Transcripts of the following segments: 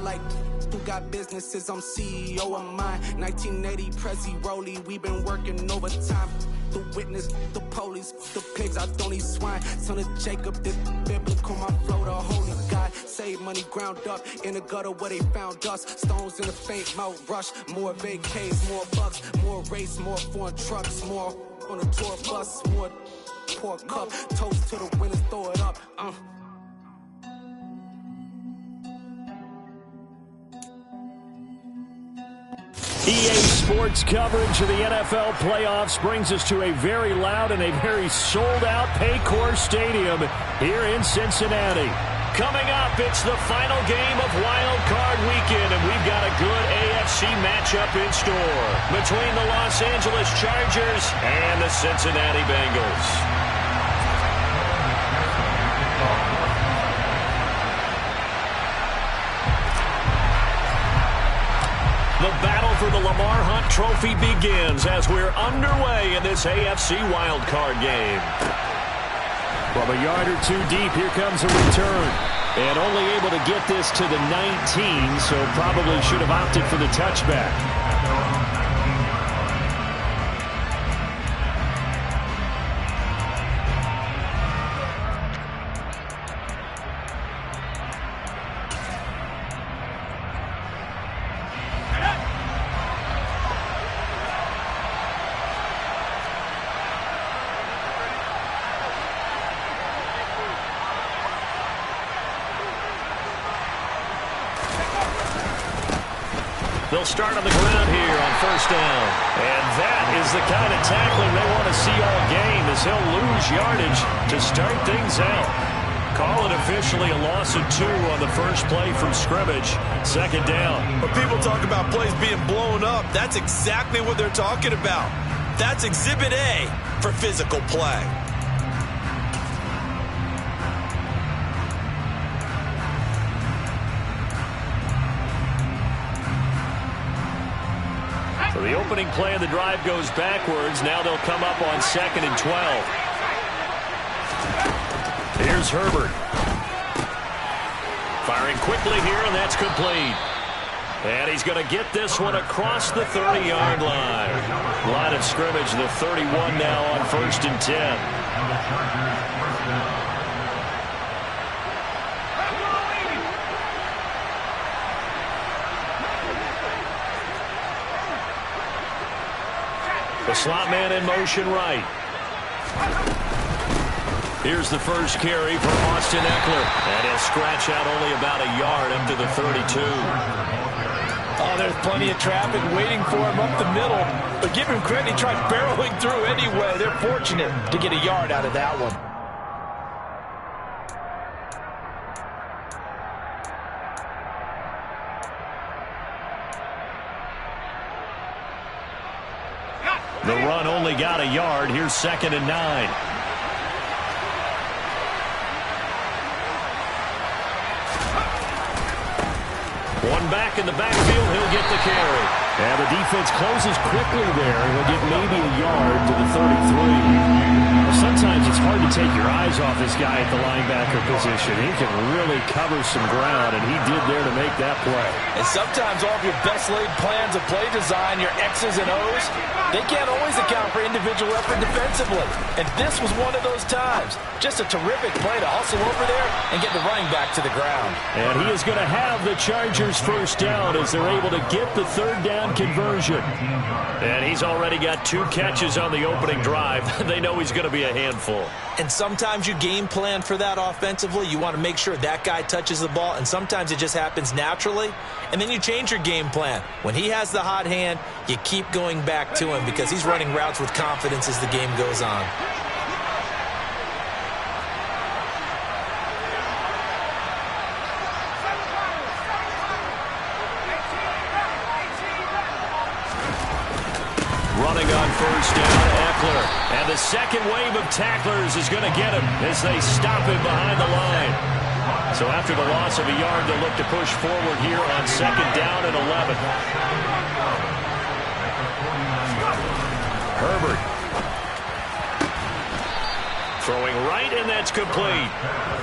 I like who got businesses, I'm CEO of mine. 1980 Prezi Rolly, we been working overtime. The witness, the police, the pigs, I don't eat swine. Son of Jacob, this biblical, my flow, the holy God. Save money ground up in the gutter where they found us. Stones in the faint mouth rush. More vacays, more bucks, more race, more foreign trucks, more on a tour bus, more pour cup. Toast to the winners, throw it up. EA Sports coverage of the NFL playoffs brings us to a very loud and a very sold-out Paycor Stadium here in Cincinnati. Coming up, it's the final game of Wild Card Weekend, and we've got a good AFC matchup in store between the Los Angeles Chargers and the Cincinnati Bengals. The battle for the Lamar Hunt Trophy begins as we're underway in this AFC wildcard game. From a yard or two deep, here comes a return. And only able to get this to the 19, so probably should have opted for the touchback. They'll start on the ground here on first down. And that is the kind of tackling they want to see all game, as he'll lose yardage to start things out. Call it officially a loss of 2 on the first play from scrimmage. Second down. When people talk about plays being blown up, that's exactly what they're talking about. That's Exhibit A for physical play. So the opening play of the drive goes backwards. Now they'll come up on 2nd and 12. Here's Herbert. Firing quickly here, and that's complete. And he's going to get this one across the 30-yard line. Line of scrimmage, the 31 now on 1st and 10. The slot man in motion right. Here's the first carry for Austin Eckler. And he'll scratch out only about a yard up to the 32. Oh, there's plenty of traffic waiting for him up the middle. But give him credit, he tried barreling through anyway. They're fortunate to get a yard out of that one. The run only got a yard. Here's 2nd and 9. One back in the backfield. He'll get the carry. And the defense closes quickly there. He'll get maybe a yard to the 33. Sometimes it's hard to take your eyes off this guy at the linebacker position. He can really cover some ground, and he did there to make that play. And sometimes all of your best laid plans of play design, your X's and O's, they can't always account for individual effort defensively. And this was one of those times. Just a terrific play to hustle over there and get the running back to the ground. And he is going to have the Chargers first down as they're able to get the 3rd down conversion. And he's already got 2 catches on the opening drive. They know he's going to be a handful. And sometimes you game plan for that offensively. You want to make sure that guy touches the ball, and sometimes it just happens naturally. And then you change your game plan. When he has the hot hand, you keep going back to him because he's running routes with confidence as the game goes on. Running on first down, Eckler. And the second wave of tacklers is going to get him as they stop him behind the line. So after the loss of a yard, they'll look to push forward here on 2nd down and 11. Herbert. Throwing right, and that's complete.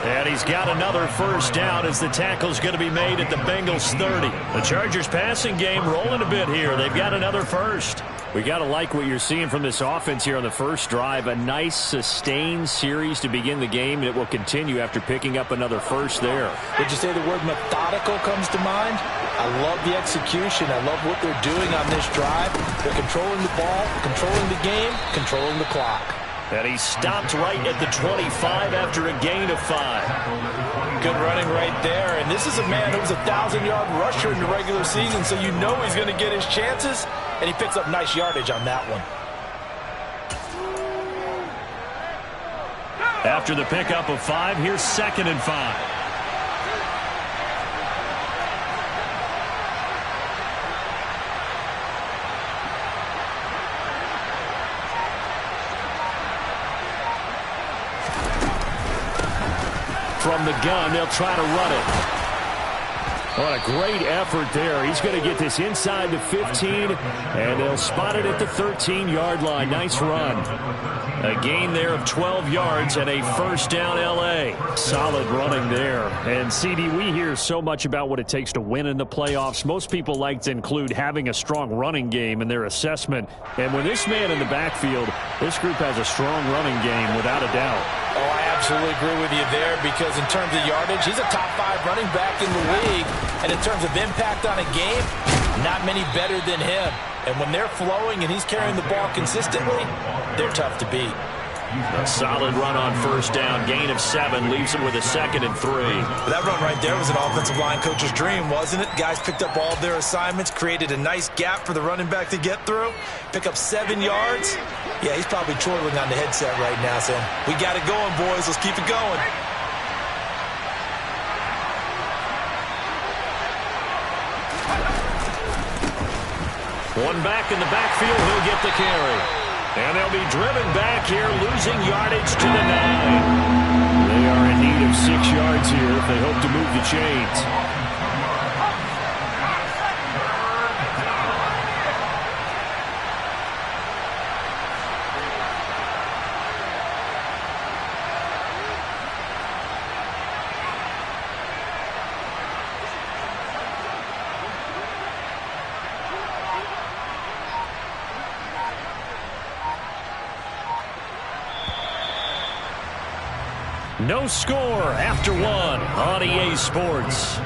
And he's got another first down as the tackle's going to be made at the Bengals 30. The Chargers passing game rolling a bit here. They've got another first. We got to like what you're seeing from this offense here on the first drive. A nice, sustained series to begin the game, and it will continue after picking up another first there. Would you say the word methodical comes to mind? I love the execution. I love what they're doing on this drive. They're controlling the ball, controlling the game, controlling the clock. And he stopped right at the 25 after a gain of 5. Good running right there. And this is a man who was a 1,000-yard rusher in the regular season, so you know he's going to get his chances. And he picks up nice yardage on that one. After the pickup of 5, here's 2nd and 5. From the gun, they'll try to run it. What a great effort there. He's going to get this inside the 15, and they'll spot it at the 13-yard line. Nice run. A gain there of 12 yards and a first down L.A. Solid running there. And, CD, we hear so much about what it takes to win in the playoffs. Most people like to include having a strong running game in their assessment. And when this man in the backfield, this group has a strong running game without a doubt. Oh, I absolutely agree with you there because in terms of yardage, he's a top 5 running back in the league. And in terms of impact on a game, not many better than him. And when they're flowing and he's carrying the ball consistently, they're tough to beat. A solid run on first down. Gain of 7 leaves him with a 2nd and 3. That run right there was an offensive line coach's dream, wasn't it? Guys picked up all of their assignments, created a nice gap for the running back to get through, pick up 7 yards. Yeah, he's probably chortling on the headset right now saying, we got it going, boys. Let's keep it going. One back in the backfield. He'll get the carry. And they'll be driven back here, losing yardage to the 9. They are in need of 6 yards here if they hope to move the chains. No score after 1 on EA Sports.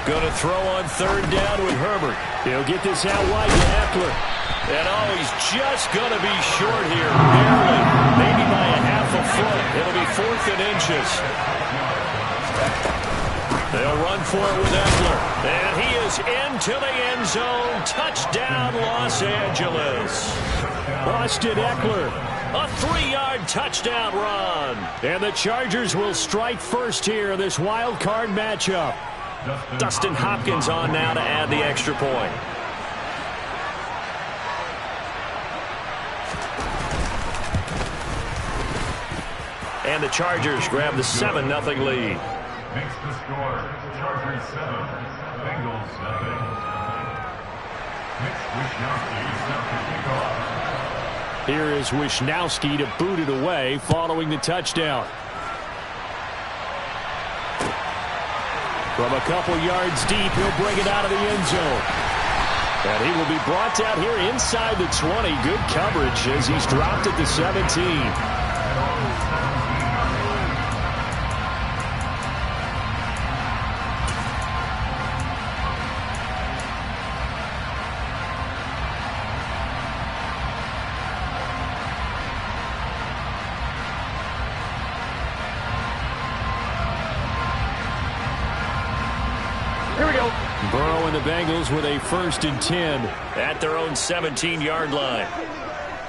Going to throw on 3rd down with Herbert. He'll get this out wide to Eckler. And oh, he's just going to be short here. Barely. Maybe by a half a foot. It'll be 4th and inches. They'll run for it with Eckler. And he is into the end zone. Touchdown, Los Angeles. Austin Eckler. A 3-yard touchdown run. And the Chargers will strike first here in this wild card matchup. Dustin Hopkins on now to add the extra point. And the Chargers grab the 7-0 lead. Makes the score Chargers 7, Bengals 0. Mitch Wishnowsky set the kickoff. Here is Wishnowsky to boot it away following the touchdown. From a couple yards deep, he'll bring it out of the end zone. And he will be brought down here inside the 20. Good coverage as he's dropped at the 17. and the Bengals with a 1st and 10 at their own 17-yard line.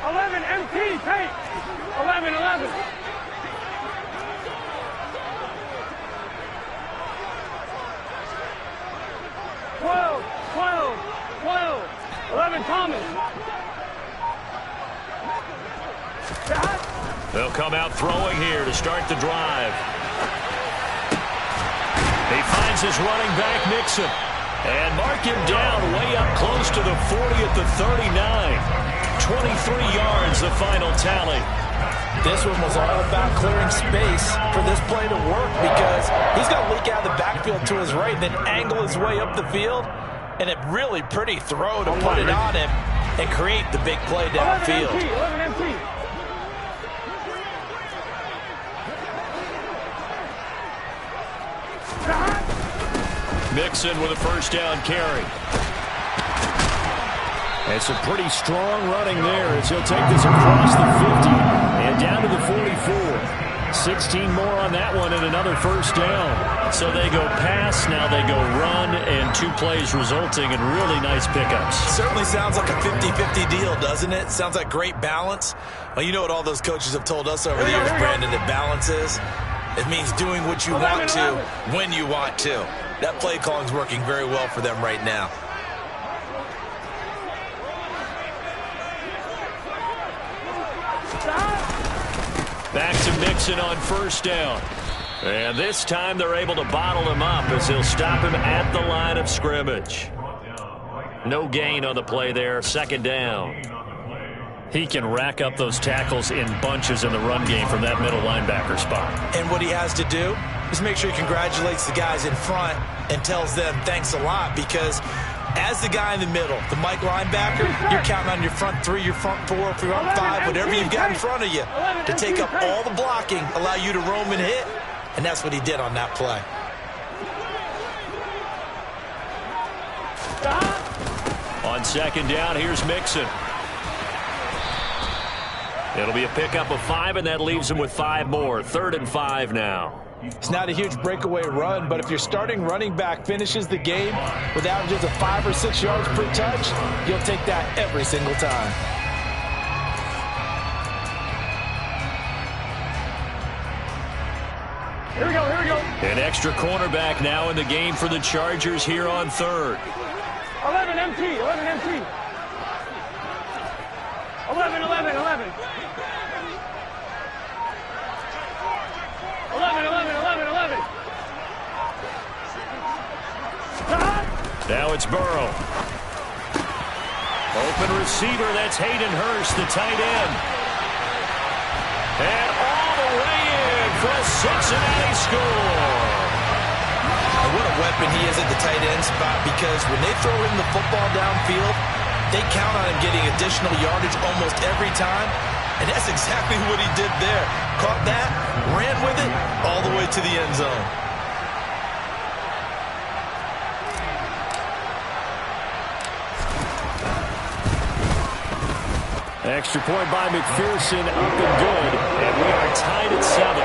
11 MT, take. 11. 12. 11 Thomas. They'll come out throwing here to start the drive. He finds his running back, Mixon, and mark him down way up close to the 40 at the 39. 23 yards, the final tally. This one was all about clearing space for this play to work because he's going to leak out of the backfield to his right and then angle his way up the field. And a really pretty throw to put it on him and create the big play downfield. 11 MT. Mixon with a 1st down carry. It's a pretty strong running there as he'll take this across the 50 and down to the 44. 16 more on that one and another 1st down. So they go pass, now they go run, and 2 plays resulting in really nice pickups. Certainly sounds like a 50-50 deal, doesn't it? Sounds like great balance. Well, you know what all those coaches have told us over the years, Brandon, that balance is? It means doing what you want to when you want to. That play calling is working very well for them right now. Back to Mixon on 1st down. And this time they're able to bottle him up as he'll stop him at the line of scrimmage. No gain on the play there, 2nd down. He can rack up those tackles in bunches in the run game from that middle linebacker spot. And what he has to do is make sure he congratulates the guys in front and tells them thanks a lot, because as the guy in the middle, the Mike linebacker, you're counting on your front 3, your front 4, front 5, whatever you've got in front of you to take up all the blocking, allow you to roam and hit. And that's what he did on that play. On 2nd down, here's Mixon. It'll be a pickup of 5, and that leaves him with 5 more. 3rd and 5 now. It's not a huge breakaway run, but if your starting running back finishes the game with averages of 5 or 6 yards per touch, you'll take that every single time. Here we go. An extra cornerback now in the game for the Chargers here on 3rd. 11 MT. 11. 11. Now it's Burrow. Open receiver, that's Hayden Hurst, the tight end. And all the way in for a Cincinnati score. And what a weapon he is at the tight end spot, because when they throw him the football downfield, they count on him getting additional yardage almost every time. And that's exactly what he did there. Caught that, ran with it, all the way to the end zone. Extra point by McPherson, up and good. And we are tied at 7.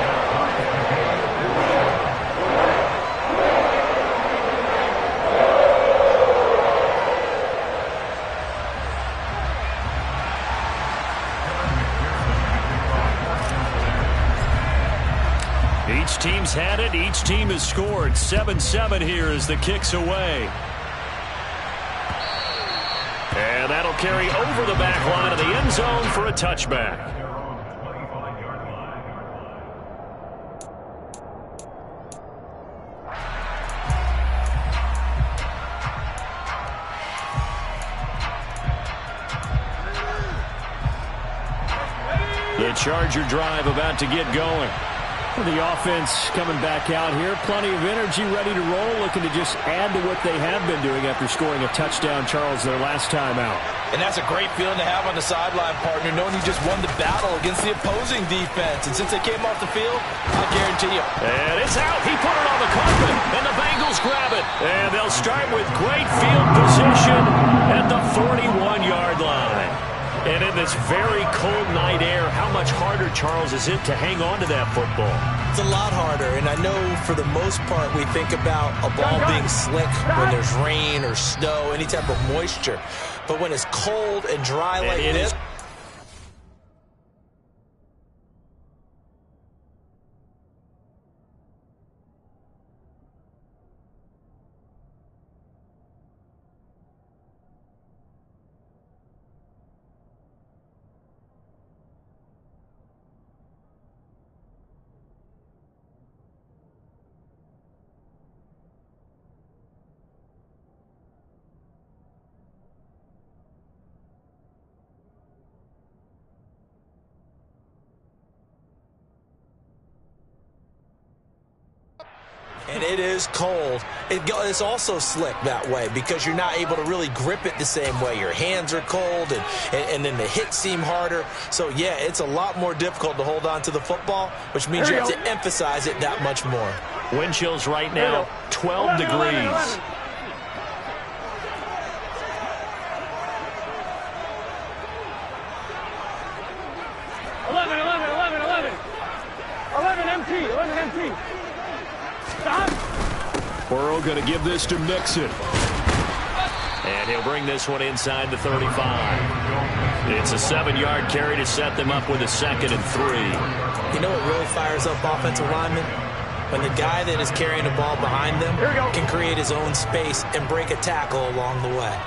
Each team's had it. Each team has scored. 7-7 here as the kick's away. And that'll carry over the back line of the end zone for a touchback. The Charger drive about to get going. The offense coming back out here. Plenty of energy, ready to roll, looking to just add to what they have been doing after scoring a touchdown, Charles, their last time out. And that's a great feeling to have on the sideline, partner, knowing you just won the battle against the opposing defense. And since they came off the field, I guarantee you. And it's out. He put it on the carpet, and the Bengals grab it. And they'll start with great field position at the 41-yard line. And in this very cold night air, how much harder, Charles, is it to hang on to that football? It's a lot harder, and I know for the most part we think about a ball being slick when there's rain or snow, any type of moisture. But when it's cold and dry like this, and it is cold. It's also slick that way because you're not able to really grip it the same way. Your hands are cold, and then the hits seem harder. So, yeah, it's a lot more difficult to hold on to the football, which means you have to emphasize it that much more. Wind chills right now, 12 degrees. 11 MT. Stop. Burrow going to give this to Mixon. And he'll bring this one inside the 35. It's a 7-yard carry to set them up with a 2nd and 3. You know what really fires up offensive linemen? When the guy that is carrying the ball behind them can create his own space and break a tackle along the way.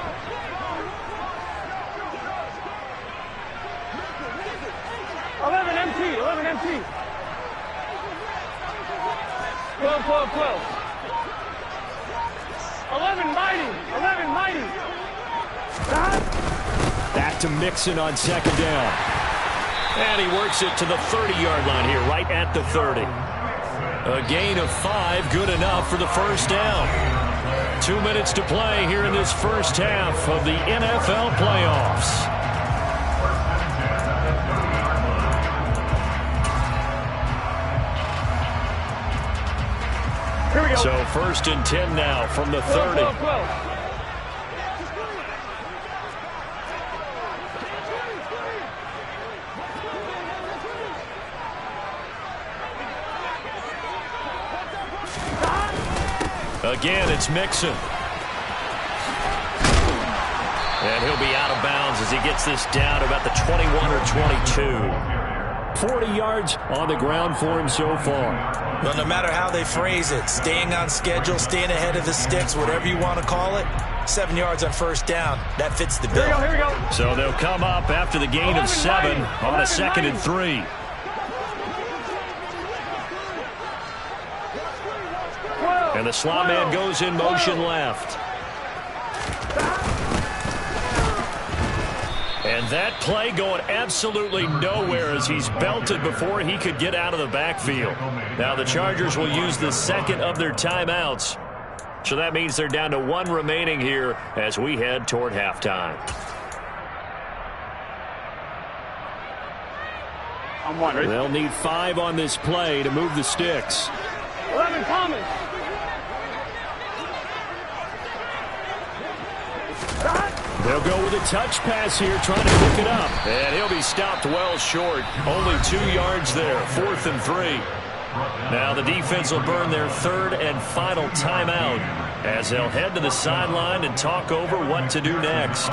Eleven MT. 12. 11 mighty. Stop. Back to Mixon on 2nd down. And he works it to the 30-yard line here, right at the 30. A gain of 5, good enough for the first down. 2 minutes to play here in this first half of the NFL playoffs. Here we go. So 1st and 10 now from the 30. 12. Again, it's Mixon. And he'll be out of bounds as he gets this down about the 21 or 22. 40 yards on the ground for him so far. Well, no matter how they phrase it, staying on schedule, staying ahead of the sticks, whatever you want to call it, 7 yards on 1st down. That fits the bill. Here we go. So they'll come up after the gain of 7 on a 2nd and 3. And the slot man goes in motion left. And that play going absolutely nowhere as he's belted before he could get out of the backfield. Now the Chargers will use the 2nd of their timeouts. So that means they're down to 1 remaining here as we head toward halftime. I'm wondering. They'll need 5 on this play to move the sticks. 11 Thomas. They'll go with a touch pass here, trying to pick it up. And he'll be stopped well short. Only 2 yards there, 4th and 3. Now the defense will burn their 3rd and final timeout as they'll head to the sideline and talk over what to do next.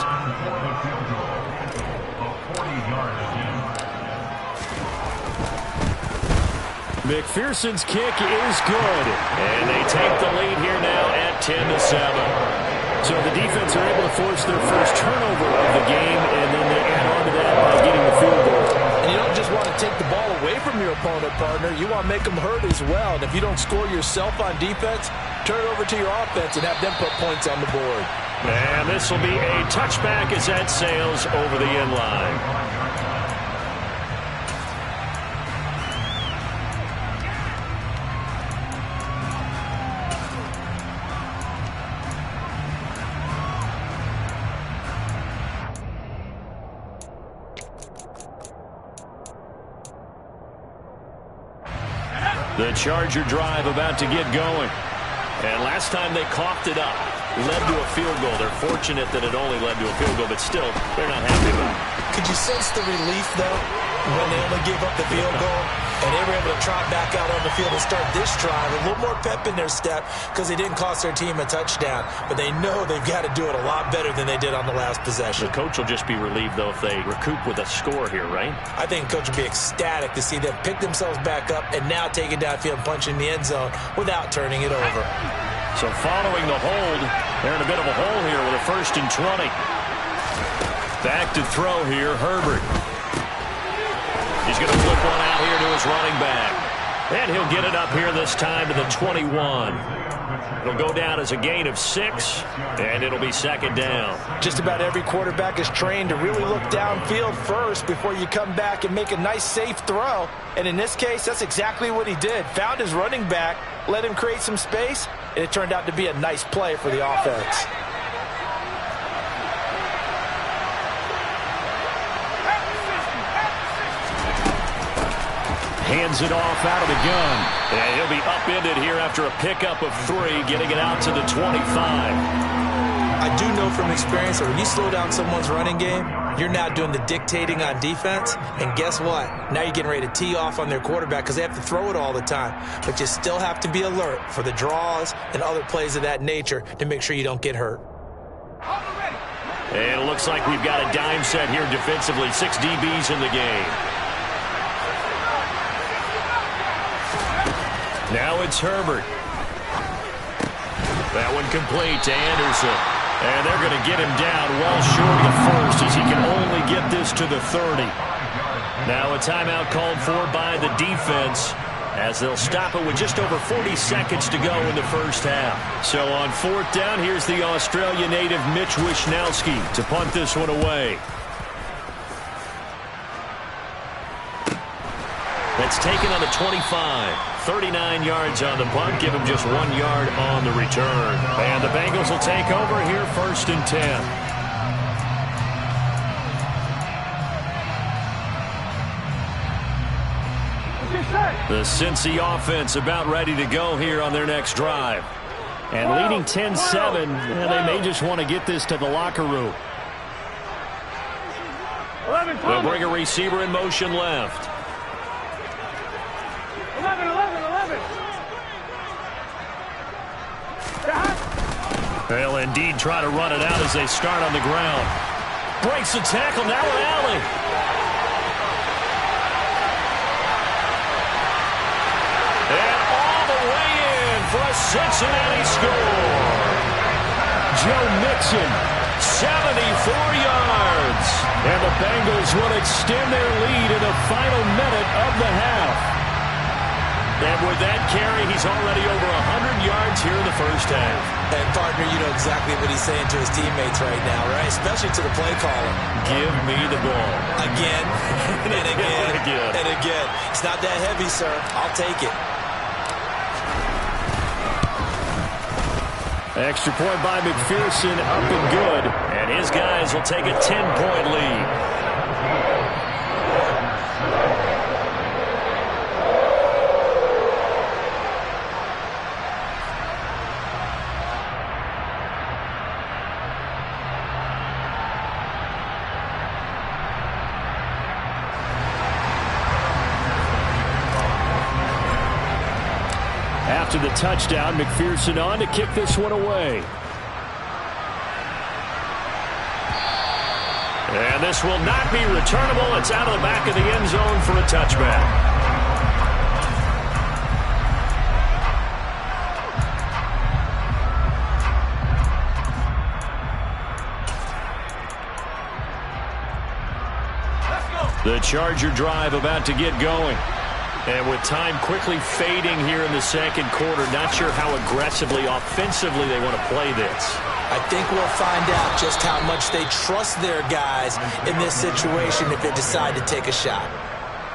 McPherson's kick is good. And they take the lead here now at 10-7. So the defense are able to force their first turnover of the game, and then they add on to that by getting the field goal. And you don't just want to take the ball away from your opponent, partner. You want to make them hurt as well. And if you don't score yourself on defense, turn it over to your offense and have them put points on the board. And this will be a touchback as that sails over the end line. The Charger drive about to get going. And last time they coughed it up. led to a field goal. They're fortunate that it only led to a field goal, but still, they're not happy about it. Could you sense the relief, though, when they only gave up the field goal and they were able to trot back out on the field and start this drive? A little more pep in their step because they didn't cost their team a touchdown, but they know they've got to do it a lot better than they did on the last possession. The coach will just be relieved, though, if they recoup with a score here, right? I think the coach will be ecstatic to see them pick themselves back up and now take it downfield and punch in the end zone without turning it over. So following the hold, they're in a bit of a hole here with a 1st and 20. Back to throw here, Herbert. He's going to flip one out here to his running back. And he'll get it up here this time to the 21. It'll go down as a gain of 6, and it'll be 2nd down. Just about every quarterback is trained to really look downfield first before you come back and make a nice, safe throw. And in this case, that's exactly what he did. Found his running back, let him create some space, and it turned out to be a nice play for the offense. Hands it off out of the gun. And he'll be upended here after a pickup of 3, getting it out to the 25. I do know from experience that when you slow down someone's running game, you're now doing the dictating on defense. And guess what? Now you're getting ready to tee off on their quarterback because they have to throw it all the time. But you still have to be alert for the draws and other plays of that nature to make sure you don't get hurt. And it looks like we've got a dime set here defensively. 6 DBs in the game. Now it's Herbert. That one complete to Anderson. And they're going to get him down well short of the 1st as he can only get this to the 30. Now a timeout called for by the defense as they'll stop it with just over 40 seconds to go in the 1st half. So on 4th down, here's the Australia native Mitch Wishnowski to punt this one away. That's taken on the 25. 39 yards on the punt. Give him just 1 yard on the return. And the Bengals will take over here 1st and 10. The Cincy offense about ready to go here on their next drive. And leading 10-7, and they may just want to get this to the locker room. They'll bring a receiver in motion left. 11. They'll indeed try to run it out as they start on the ground. Breaks the tackle, now an alley. And all the way in for a Cincinnati score. Joe Mixon, 74 yards. And the Bengals will extend their lead in the final minute of the half. And with that carry, he's already over 100 yards here in the 1st half. And, partner, you know exactly what he's saying to his teammates right now, right? Especially to the play caller. Give me the ball. Again, and again, and again. It's not that heavy, sir. I'll take it. Extra point by McPherson, up and good. And his guys will take a 10-point lead. After the touchdown, McPherson on to kick this one away. And this will not be returnable. It's out of the back of the end zone for a touchback. The Charger drive about to get going. And with time quickly fading here in the 2nd quarter, not sure how aggressively, offensively they want to play this. I think we'll find out just how much they trust their guys in this situation if they decide to take a shot.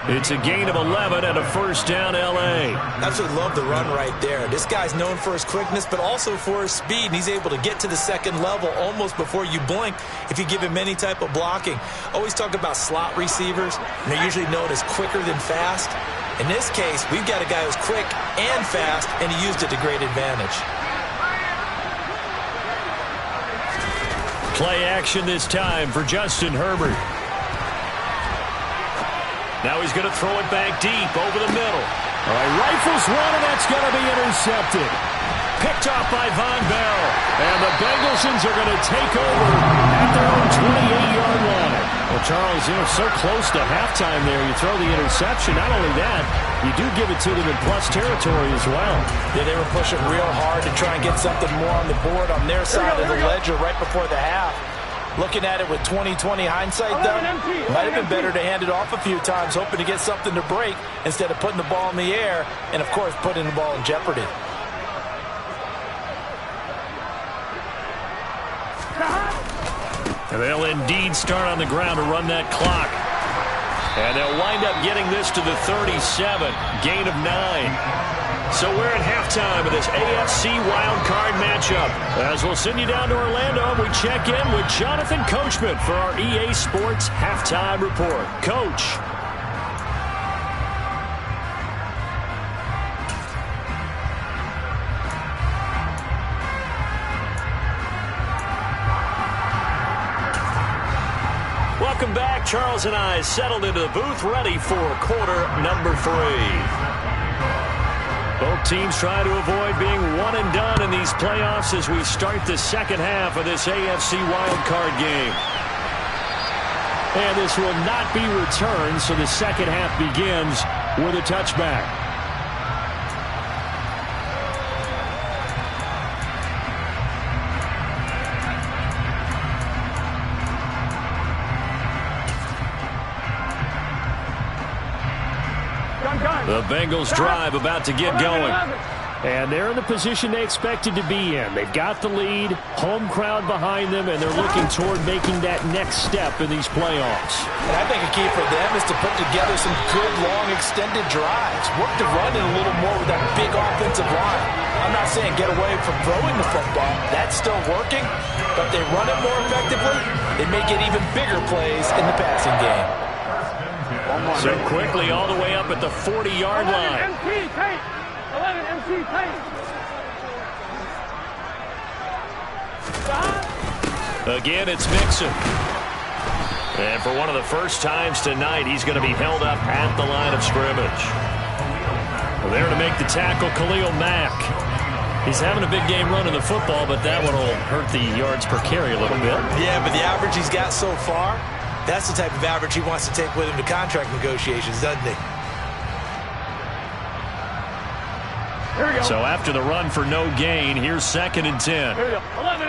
It's a gain of 11 and a 1st down, L.A. Absolutely love the run right there. This guy's known for his quickness, but also for his speed. And he's able to get to the 2nd level almost before you blink if you give him any type of blocking. Always talk about slot receivers, and they're usually known as quicker than fast. In this case, we've got a guy who's quick and fast, and he used it to great advantage. Play action this time for Justin Herbert. Now he's going to throw it back deep over the middle. All right, rifles one, and that's going to be intercepted. Picked off by Von Bell. And the Bengals are going to take over at their own 28-yard line. Well, Charles, so close to halftime there. You throw the interception. Not only that, you do give it to them in plus territory as well. Yeah, they were pushing real hard to try and get something more on the board on their side of the ledger right before the half. Looking at it with 20/20 hindsight, though, might have been better to hand it off a few times, hoping to get something to break instead of putting the ball in the air and, of course, putting the ball in jeopardy. And they'll indeed start on the ground to run that clock. And they'll wind up getting this to the 37, gain of 9. So we're at halftime of this AFC wildcard matchup. As we'll send you down to Orlando, we check in with Jonathan Coachman for our EA Sports Halftime Report. Coach. Welcome back. Charles and I settled into the booth, ready for quarter number 3. Both teams try to avoid being one and done in these playoffs as we start the second half of this AFC wildcard game. And this will not be returned, so the second half begins with a touchback. The Bengals drive about to get going. And they're in the position they expected to be in. They've got the lead, home crowd behind them, and they're looking toward making that next step in these playoffs. And I think a key for them is to put together some good, long, extended drives. Work the run in a little more with that big offensive line. I'm not saying get away from throwing the football. That's still working. But if they run it more effectively, they may get even bigger plays in the passing game. So quickly all the way up at the 40-yard line. 11 MC tight. Again, it's Mixon. And for one of the first times tonight, he's going to be held up at the line of scrimmage. There to make the tackle, Khalil Mack. He's having a big game running the football, but that one will hurt the yards per carry a little bit. Yeah, but the average he's got so far, that's the type of average he wants to take with him to contract negotiations, doesn't he? Here we go. So after the run for no gain, here's 2nd and 10. Here we go. 11.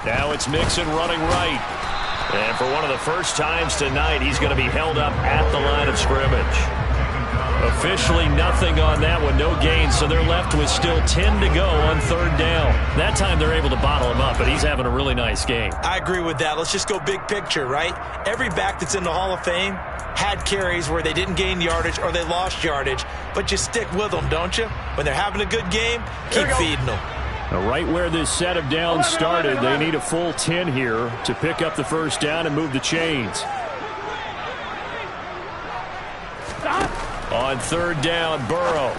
Now it's Mixon running right. And for one of the first times tonight, he's going to be held up at the line of scrimmage. Officially nothing on that one, no gain, so they're left with still 10 to go on 3rd down. That time they're able to bottle him up, but he's having a really nice game. I agree with that. Let's just go big picture, right? Every back that's in the Hall of Fame had carries where they didn't gain yardage or they lost yardage, but you stick with them, don't you? When they're having a good game, keep feeding them. Now, right where this set of downs started, they need a full 10 here to pick up the 1st down and move the chains. On 3rd down, Burrow.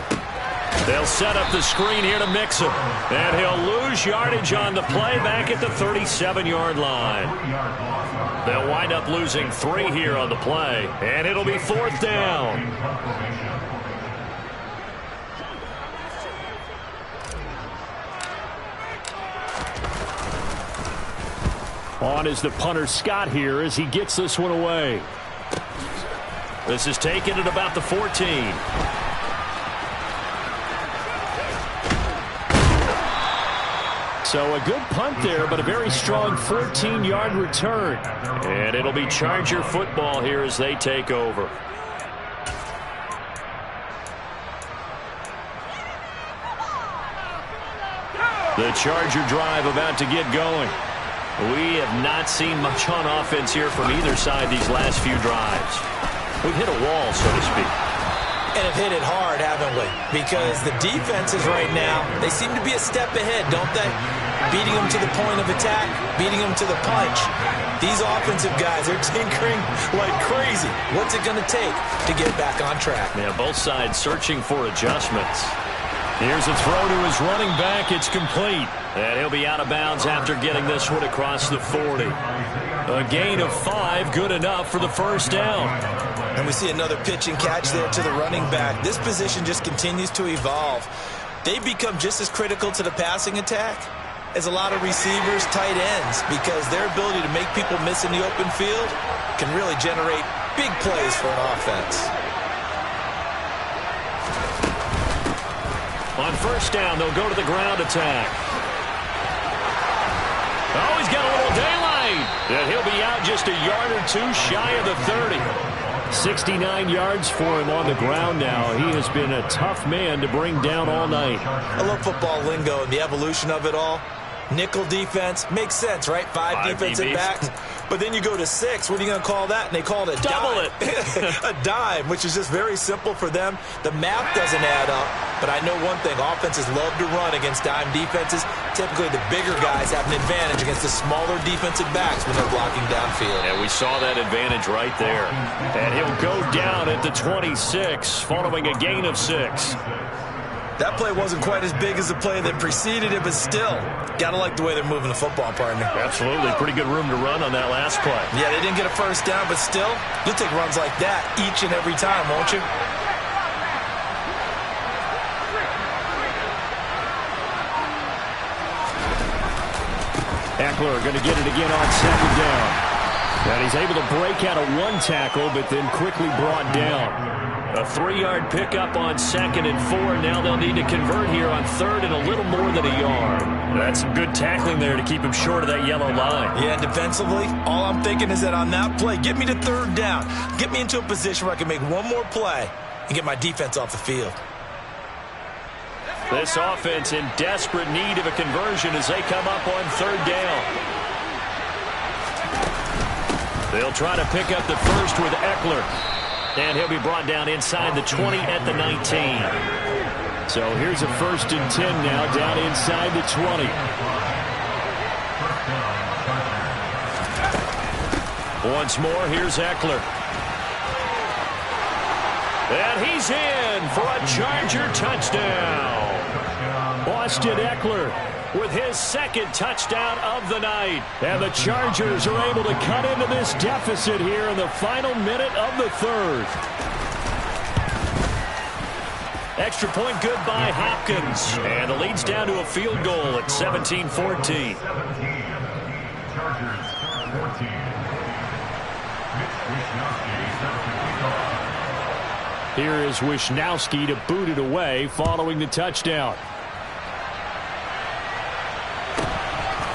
They'll set up the screen here to Mixon. And he'll lose yardage on the play back at the 37-yard line. They'll wind up losing 3 here on the play. And it'll be 4th down. On is the punter Scott here as he gets this one away. This is taken at about the 14. So a good punt there, but a very strong 14-yard return. And it'll be Charger football here as they take over. The Charger drive about to get going. We have not seen much on offense here from either side these last few drives. We've hit a wall, so to speak. And have hit it hard, haven't we? Because the defenses right now, they seem to be a step ahead, don't they? Beating them to the point of attack, beating them to the punch. These offensive guys are tinkering like crazy. What's it going to take to get back on track? Yeah, both sides searching for adjustments. Here's a throw to his running back. It's complete. And he'll be out of bounds after getting this one across the 40. A gain of 5, good enough for the first down. And we see another pitch and catch there to the running back. This position just continues to evolve. They become just as critical to the passing attack as a lot of receivers, tight ends, because their ability to make people miss in the open field can really generate big plays for an offense. On first down, they'll go to the ground attack. Oh, he's got a little daylight. And he'll be out just a yard or two shy of the 30. 69 yards for him on the ground now. He has been a tough man to bring down all night. I love football lingo and the evolution of it all. Nickel defense makes sense, right? Five defensive backs. But then you go to 6. What are you going to call that? And they call it a double dime. A dime, which is just very simple for them. The math doesn't add up. But I know one thing. Offenses love to run against dime defenses. Typically, the bigger guys have an advantage against the smaller defensive backs when they're blocking downfield. And we saw that advantage right there. And he'll go down at the 26 following a gain of 6. That play wasn't quite as big as the play that preceded it, but still, gotta like the way they're moving the football, partner. Absolutely. Pretty good room to run on that last play. Yeah, they didn't get a first down, but still, you'll take runs like that each and every time, won't you? Eckler going to get it again on second down. And he's able to break out of one tackle, but then quickly brought down. A 3-yard pickup on 2nd and 4. Now they'll need to convert here on 3rd and a little more than a yard. That's some good tackling there to keep him short of that yellow line. Yeah, defensively, all I'm thinking is that on that play, get me to 3rd down. Get me into a position where I can make one more play and get my defense off the field. This offense in desperate need of a conversion as they come up on 3rd down. They'll try to pick up the first with Eckler. And he'll be brought down inside the 20 at the 19. So here's a 1st and 10 now down inside the 20. Once more, here's Eckler. And he's in for a Charger touchdown. Austin Eckler with his 2nd touchdown of the night. And the Chargers are able to cut into this deficit here in the final minute of the 3rd. Extra point good by Hopkins. And the lead's down to a field goal at 17-14. Chargers 14. Here is Wisnowski to boot it away following the touchdown.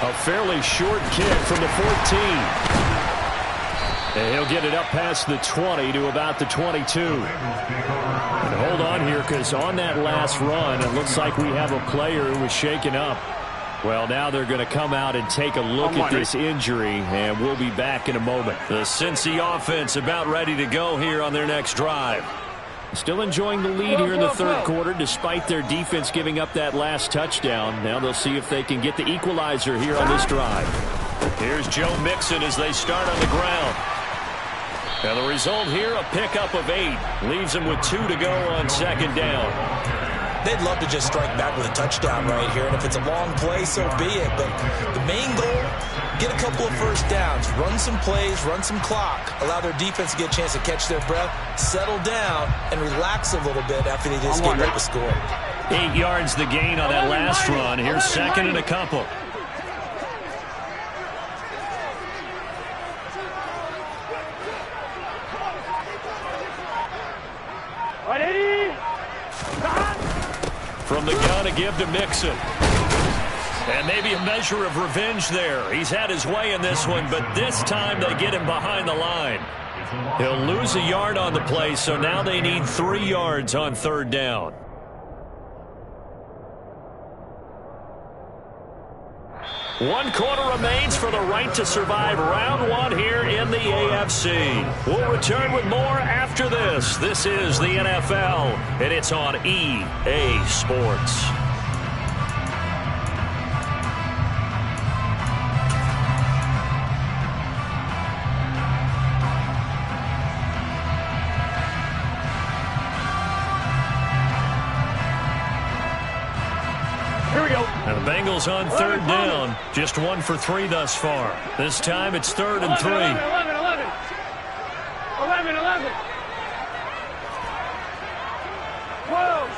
A fairly short kick from the 14. And he'll get it up past the 20 to about the 22. And hold on here, because on that last run, it looks like we have a player who was shaken up. Well, now they're going to come out and take a look at this injury, and we'll be back in a moment. The Cincy offense about ready to go here on their next drive. Still enjoying the lead here in the 3rd quarter, despite their defense giving up that last touchdown. Now they'll see if they can get the equalizer here on this drive. Here's Joe Mixon as they start on the ground. And the result here, a pickup of 8. Leaves them with 2 to go on 2nd down. They'd love to just strike back with a touchdown right here, and if it's a long play, so be it. But the main goal, get a couple of first downs, run some plays, run some clock, allow their defense to get a chance to catch their breath, settle down, and relax a little bit after they just gave up a score. 8 yards the gain on that last run. Here's 2nd and a couple. From the gun to give to Mixon. And maybe a measure of revenge there. He's had his way in this one, but this time they get him behind the line. He'll lose a yard on the play, so now they need 3 yards on 3rd down. One quarter remains for the right to survive round 1 here in the AFC. We'll return with more after this. This is the NFL, and it's on EA Sports. Bengals on third down. Just 1 for 3 thus far. This time it's 3rd and 3. 11. 12.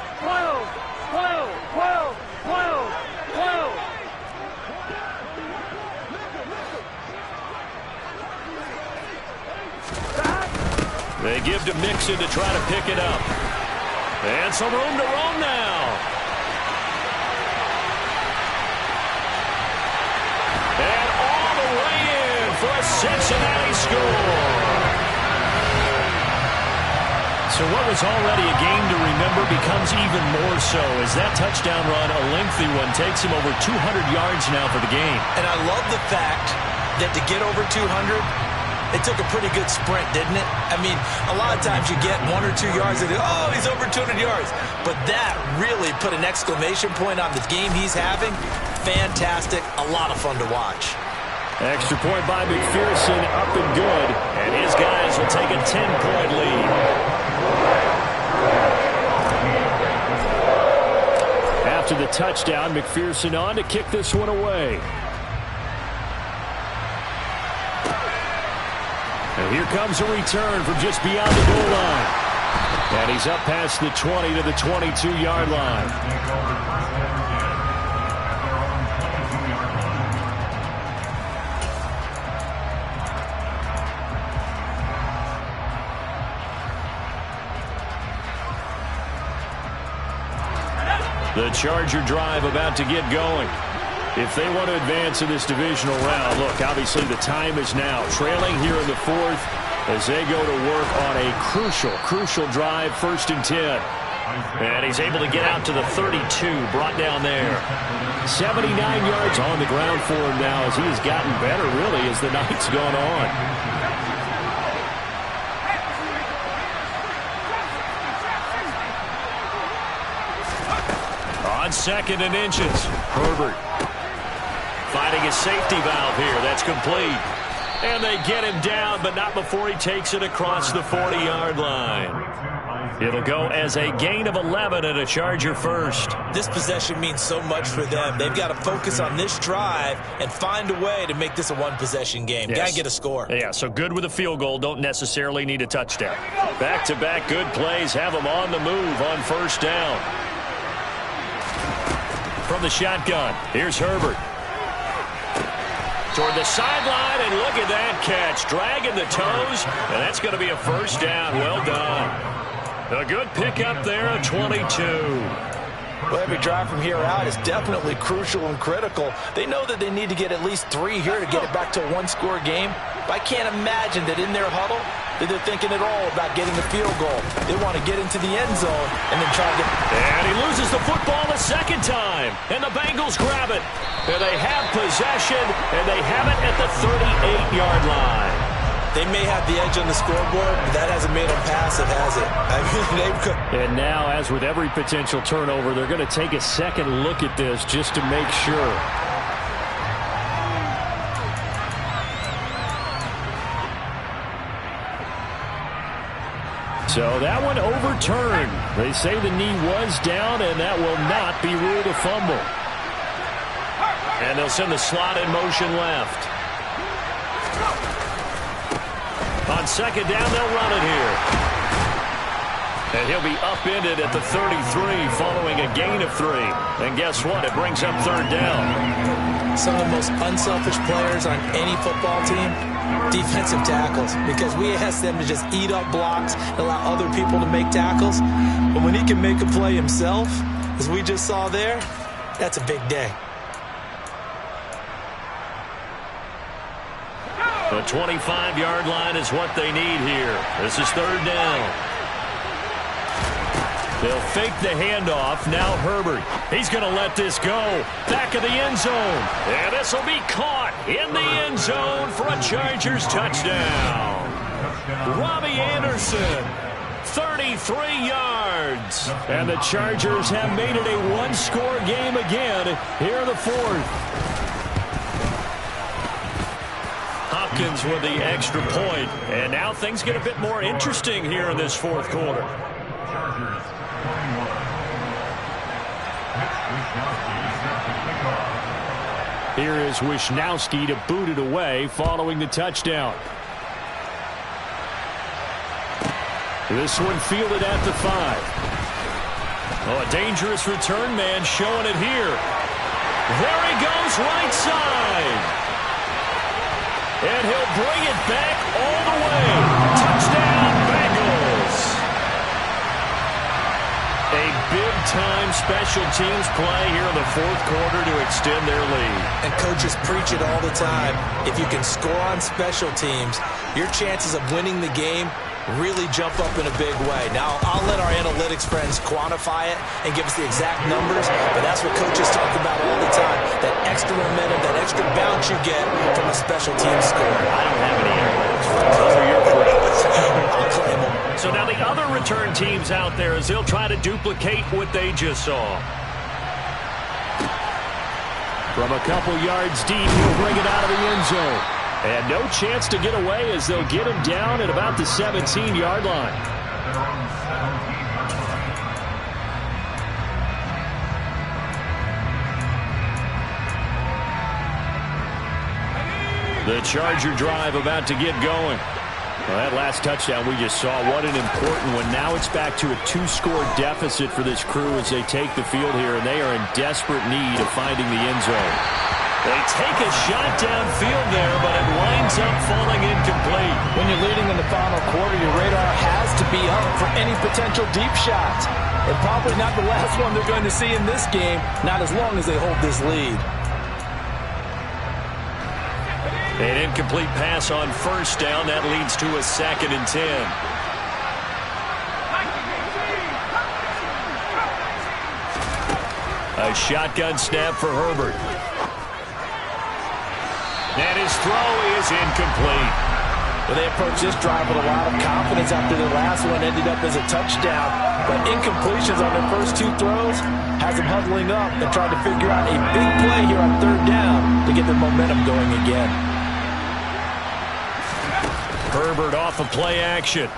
They give to Mixon to try to pick it up. And some room to roam now. And all the way in for a Cincinnati score. So what was already a game to remember becomes even more so as that touchdown run, a lengthy one, takes him over 200 yards now for the game. And I love the fact that to get over 200, it took a pretty good sprint, didn't it? I mean, a lot of times you get 1 or 2 yards and oh, he's over 200 yards. But that really put an exclamation point on the game he's having. Fantastic. A lot of fun to watch. Extra point by McPherson, up and good. And his guys will take a 10-point lead. After the touchdown, McPherson on to kick this one away. And here comes a return from just beyond the goal line. And he's up past the 20 to the 22-yard line. The Charger drive about to get going. If they want to advance in this divisional round, look, obviously the time is now. Trailing here in the 4th as they go to work on a crucial drive, 1st and 10. And he's able to get out to the 32, brought down there. 79 yards on the ground for him now as he has gotten better, really, as the night's gone on. On 2nd and inches, Herbert finding a safety valve here. That's complete. And they get him down, but not before he takes it across the 40-yard line. It'll go as a gain of 11 and a Charger first. This possession means so much for them. They've got to focus on this drive and find a way to make this a one-possession game. Yes. Got to get a score. Yeah, so good with a field goal. Don't necessarily need a touchdown. Back-to-back good plays have them on the move on 1st down. From the shotgun, here's Herbert. Toward the sideline, and look at that catch. Dragging the toes, and that's going to be a 1st down. Well done. A good pickup there, a 22. Well, every drive from here out is definitely crucial and critical. They know that they need to get at least 3 here to get it back to a 1-score game. But I can't imagine that in their huddle that they're thinking at all about getting a field goal. They want to get into the end zone and then try to get... And he loses the football a 2nd time. And the Bengals grab it. And they have possession, and they have it at the 38-yard line. They may have the edge on the scoreboard, but that hasn't made them passive, has it? I mean, and now, as with every potential turnover, they're going to take a second look at this just to make sure. So that one overturned. They say the knee was down, and that will not be ruled a fumble. And they'll send the slot in motion left. On 2nd down, they'll run it here. And he'll be upended at the 33 following a gain of 3. And guess what? It brings up 3rd down. Some of the most unselfish players on any football team, defensive tackles, because we ask them to just eat up blocks and allow other people to make tackles. But when he can make a play himself, as we just saw there, that's a big day. The 25-yard line is what they need here. This is 3rd down. They'll fake the handoff. Now Herbert. He's going to let this go. Back of the end zone. And this will be caught in the end zone for a Chargers touchdown. Robbie Anderson, 33 yards. And the Chargers have made it a 1-score game again here in the 4th. Hopkins with the extra point. And now things get a bit more interesting here in this 4th quarter. Here is Wisnowski to boot it away following the touchdown. This one fielded at the 5. Oh, a dangerous return man showing it here. There he goes, right side. And he'll bring it back all the way. Touchdown, Bengals. A big-time special teams play here in the fourth quarter to extend their lead. And coaches preach it all the time. If you can score on special teams, your chances of winning the game really jump up in a big way. Now, I'll let our analytics friends quantify it and give us the exact numbers, but that's what coaches talk about all the time, that extra momentum, that extra bounce you get from a special team score. I don't have any analytics. Those are your friends. I'll claim them. So now the other return teams out there as they'll try to duplicate what they just saw. From a couple yards deep, he'll bring it out of the end zone. And no chance to get away as they'll get him down at about the 17-yard line. The Charger drive about to get going. Well, that last touchdown we just saw, what an important one. Now it's back to a 2-score deficit for this crew as they take the field here, and they are in desperate need of finding the end zone. They take a shot downfield there, but it winds up falling incomplete. When you're leading in the final quarter, your radar has to be up for any potential deep shots. And probably not the last one they're going to see in this game, not as long as they hold this lead. An incomplete pass on first down. That leads to a 2nd and 10. A shotgun snap for Herbert. And his throw is incomplete. Well, they approached this drive with a lot of confidence after their last one ended up as a touchdown. But incompletions on their first 2 throws has them huddling up and trying to figure out a big play here on 3rd down to get their momentum going again. Herbert off of play action.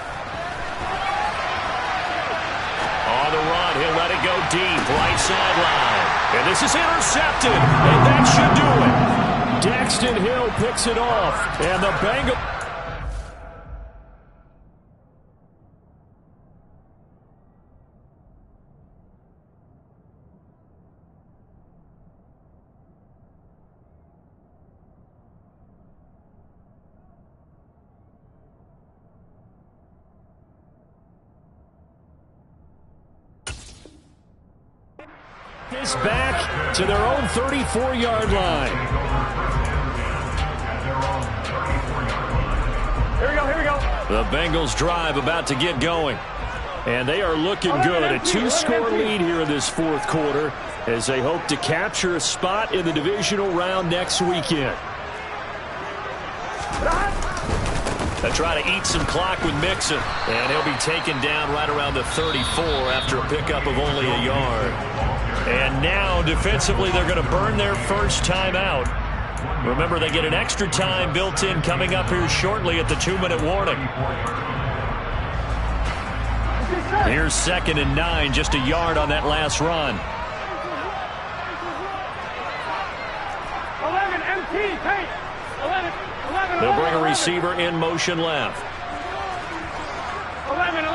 On the run, he'll let it go deep, right sideline. And this is intercepted, and that should do it. Daxton Hill picks it off, and the Bengals. This back to their own 34-yard line. Here we go, here we go. The Bengals drive about to get going. And they are looking good. A 2-score lead here in this fourth quarter as they hope to capture a spot in the divisional round next weekend. They try to eat some clock with Mixon. And he'll be taken down right around the 34 after a pickup of only a yard. And now, defensively, they're going to burn their first timeout. Remember, they get an extra time built in coming up here shortly at the 2-minute warning. Here's 2nd and 9, just a yard on that last run. 11, MT, paint. 11. They'll bring a receiver in motion left. 11.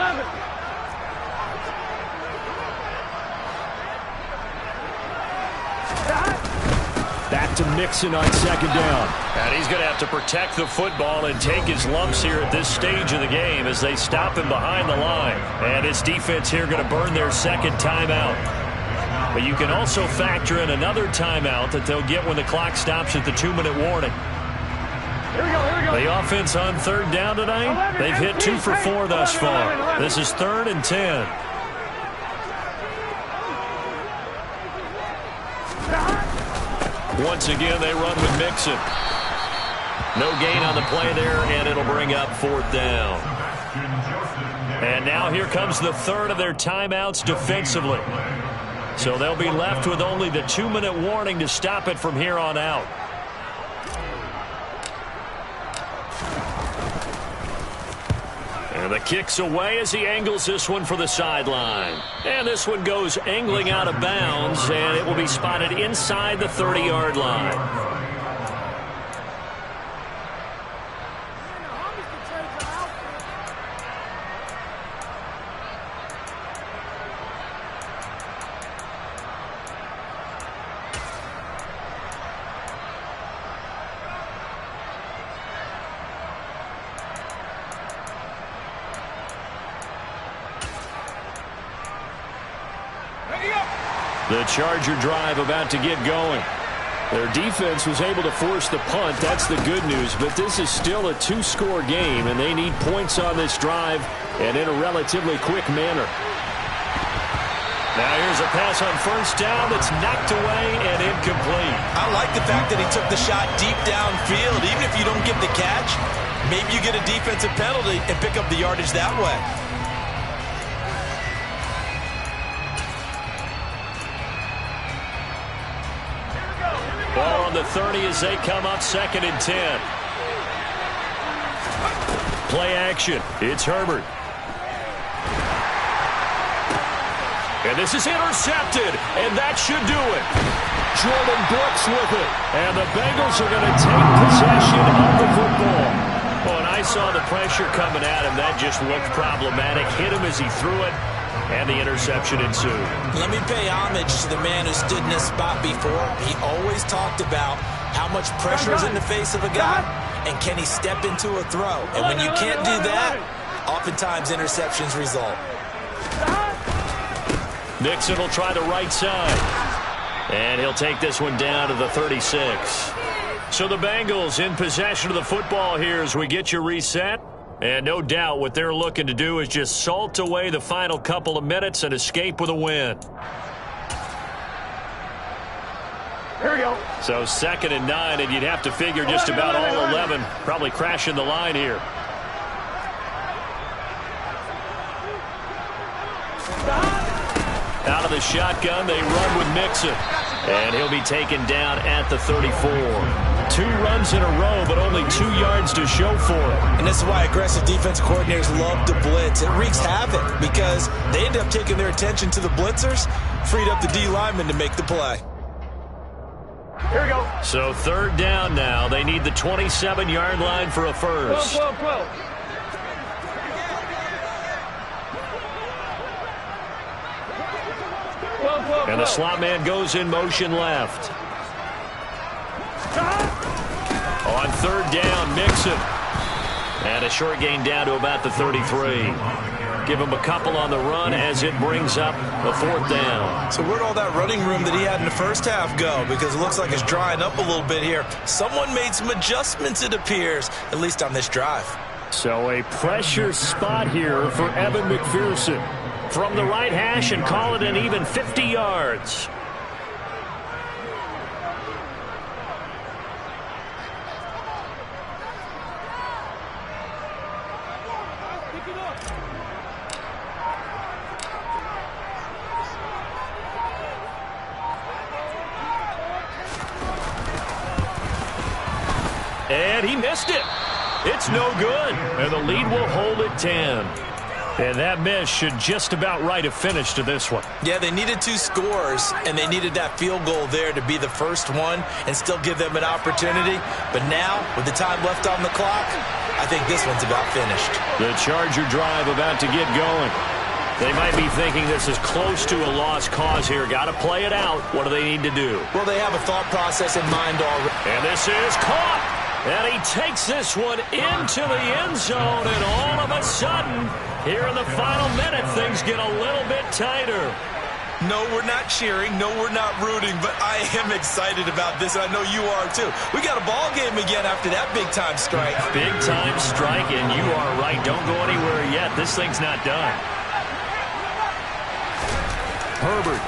Back to Mixon on 2nd down. And he's going to have to protect the football and take his lumps here at this stage of the game as they stop him behind the line. And his defense here going to burn their 2nd timeout. But you can also factor in another timeout that they'll get when the clock stops at the 2-minute warning. Here we go. The offense on 3rd down tonight, they've hit 2 for 4 thus far. This is 3rd and 10. Once again, they run with Mixon. No gain on the play there, and it'll bring up 4th down. And now here comes the 3rd of their timeouts defensively. So they'll be left with only the 2-minute warning to stop it from here on out. And the kick's away as he angles this one for the sideline. And this one goes angling out of bounds, and it will be spotted inside the 30-yard line. The Charger drive about to get going. Their defense was able to force the punt. That's the good news. But this is still a two-score game, and they need points on this drive and in a relatively quick manner. Now here's a pass on first down that's knocked away and incomplete. I like the fact that he took the shot deep downfield. Even if you don't get the catch, maybe you get a defensive penalty and pick up the yardage that way. Ball on the 30 as they come up 2nd and 10. Play action. It's Herbert. And this is intercepted, and that should do it. Jordan Brooks with it. And the Bengals are going to take possession of the football. When I saw the pressure coming at him, that just looked problematic. Hit him as he threw it, and the interception ensued. Let me pay homage to the man who stood in this spot before. He always talked about how much pressure is in the face of a guy, and can he step into a throw. And when you can't do that, oftentimes interceptions result. Nixon will try the right side. And he'll take this one down to the 36. So the Bengals in possession of the football here as we get you reset. And no doubt what they're looking to do is just salt away the final couple of minutes and escape with a win. Here we go. So 2nd and 9, and you'd have to figure just about all 11 probably crashing the line here. Out of the shotgun, they run with Mixon. And he'll be taken down at the 34. 2 runs in a row, but only 2 yards to show for it. And this is why aggressive defense coordinators love to blitz. It wreaks havoc because they end up taking their attention to the blitzers, freed up the D lineman to make the play. Here we go. So 3rd down now. They need the 27-yard line for a first. 12. And the slot man goes in motion left. On 3rd down, Mixon. And a short gain down to about the 33. Give him a couple on the run as it brings up the 4th down. So where'd all that running room that he had in the first half go? Because it looks like it's drying up a little bit here. Someone made some adjustments, it appears, at least on this drive. So a pressure spot here for Evan McPherson. From the right hash and call it an even 50 yards. And he missed it. It's no good. And the lead will hold at 10. And that miss should just about right a finish to this one. Yeah, they needed 2 scores, and they needed that field goal there to be the first one and still give them an opportunity. But now, with the time left on the clock, I think this one's about finished. The Charger drive about to get going. They might be thinking this is close to a lost cause here. Got to play it out. What do they need to do? Well, they have a thought process in mind already. And this is caught. And he takes this one into the end zone. And all of a sudden, here in the final minute, things get a little bit tighter. No, we're not cheering. No, we're not rooting. But I am excited about this. I know you are, too. We got a ball game again after that big-time strike. Big-time strike, and you are right. Don't go anywhere yet. This thing's not done. Herbert.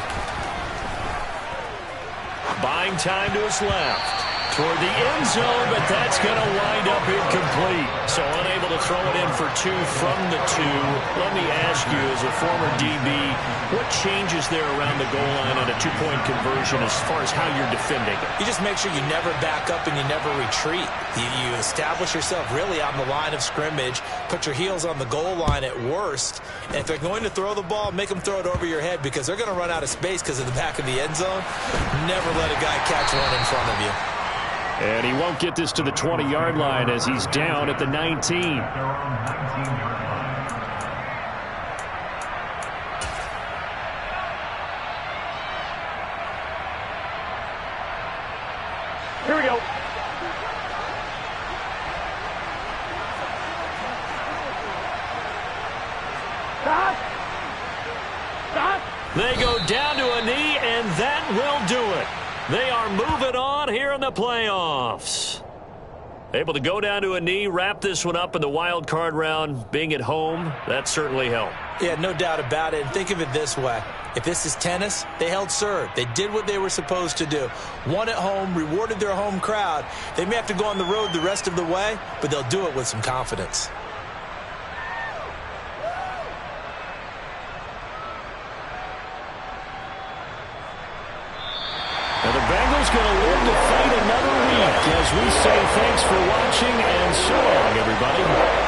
Buying time to his left. toward the end zone, but that's going to wind up incomplete. So unable to throw it in for 2 from the 2. Let me ask you, as a former DB, what changes there around the goal line on a 2-point conversion as far as how you're defending it? You just make sure you never back up and you never retreat. You establish yourself really on the line of scrimmage, put your heels on the goal line at worst, and if they're going to throw the ball, make them throw it over your head because they're going to run out of space because of the back of the end zone. Never let a guy catch one in front of you. And he won't get this to the 20-yard line as he's down at the 19. Here we go. Stop. Stop. They go down to a knee, and that will do it. They are moving on here in the playoffs. Able to go down to a knee, wrap this one up in the wild card round. Being at home, that certainly helped. Yeah, no doubt about it. And think of it this way. If this is tennis, they held serve. They did what they were supposed to do. Won at home, rewarded their home crowd. They may have to go on the road the rest of the way, but they'll do it with some confidence. Now the Bengals going to live to fight another week as we say thanks for watching and so long, everybody.